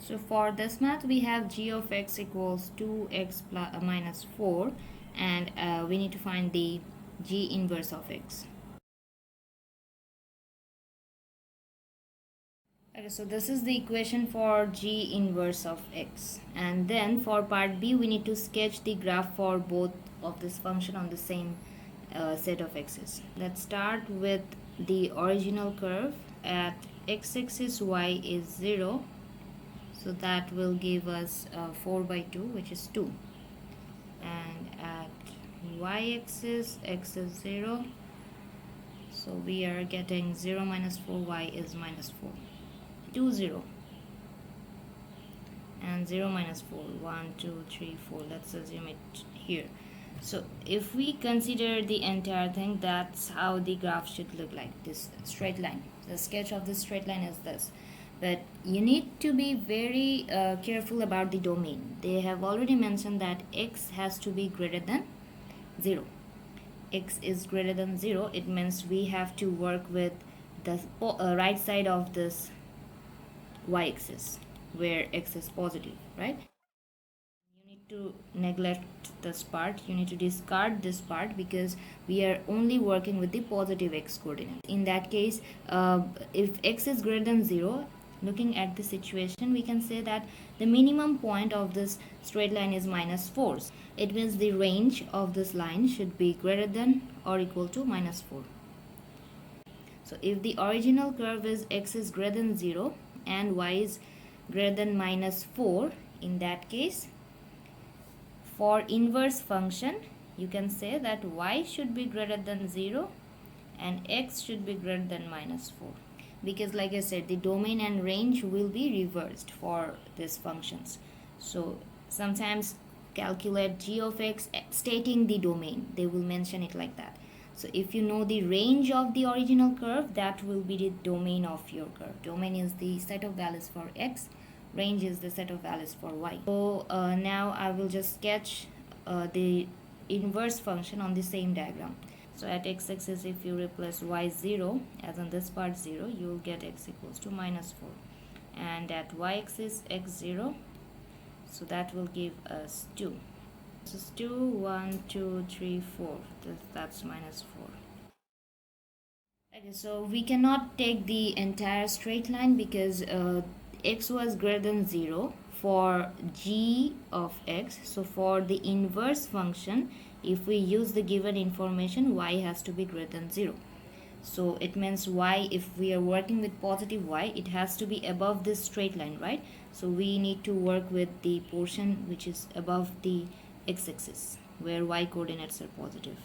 So for this math, we have g of x equals 2x minus 4, and we need to find the g inverse of x. Okay, so this is the equation for g inverse of x, and then for part b we need to sketch the graph for both of this function on the same set of x's. Let's start with the original curve. At x-axis y is 0, so that will give us 4 by 2, which is 2, and at y-axis x is 0, so we are getting 0 minus 4, y is minus 4, 2 0, and 0 minus 4, 1 2 3 4. Let's assume it here. So if we consider the entire thing, that's how the graph should look like, this straight line. The sketch of this straight line is this. But you need to be very careful about the domain. They have already mentioned that x has to be greater than 0. X is greater than 0, it means we have to work with the right side of this y-axis where x is positive, right? You need to neglect this part, you need to discard this part, because we are only working with the positive x coordinate. In that case, if x is greater than 0, looking at the situation, we can say that the minimum point of this straight line is minus 4. It means the range of this line should be greater than or equal to minus 4. So if the original curve is x is greater than 0 and y is greater than minus 4, in that case, for inverse function, you can say that y should be greater than 0 and x should be greater than minus 4. Because like I said, the domain and range will be reversed for these functions. So sometimes calculate g of x stating the domain, they will mention it like that. So if you know the range of the original curve, that will be the domain of your curve. Domain is the set of values for x, range is the set of values for y. So now I will just sketch the inverse function on the same diagram. So at x-axis, if you replace y 0, as in this part 0, you will get x equals to minus 4. And at y-axis x 0, so that will give us 2. This is 2, 1, 2, 3, 4. That's minus 4. Okay, so we cannot take the entire straight line because x was greater than 0 for g of x. So for the inverse function, if we use the given information, y has to be greater than 0. So it means y, if we are working with positive y, it has to be above this straight line, right? So we need to work with the portion which is above the x-axis, where y coordinates are positive.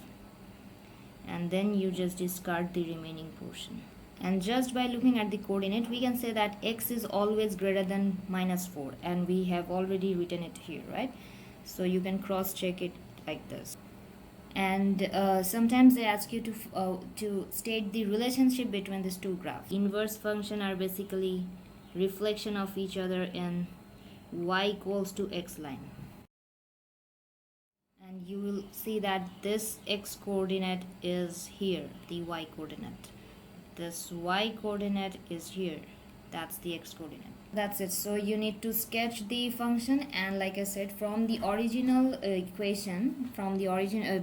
And then you just discard the remaining portion. And just by looking at the coordinate, we can say that x is always greater than minus 4, and we have already written it here, right? So you can cross check it like this. And sometimes they ask you to state the relationship between these two graphs. Inverse function are basically reflection of each other in y equals to x line. And you will see that this x coordinate is here, the y coordinate. This y coordinate is here, that's the x coordinate. That's it. So you need to sketch the function, and like I said, from the original equation, from the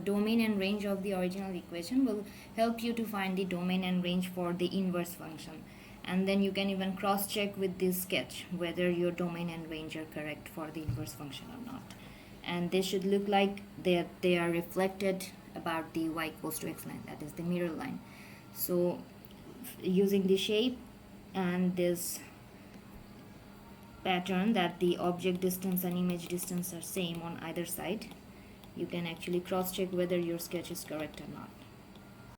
domain and range of the original equation will help you to find the domain and range for the inverse function. And then you can even cross check with this sketch whether your domain and range are correct for the inverse function or not. And they should look like they are reflected about the y equals to x line, that is the mirror line. So using the shape and this pattern that the object distance and image distance are same on either side, you can actually cross check whether your sketch is correct or not.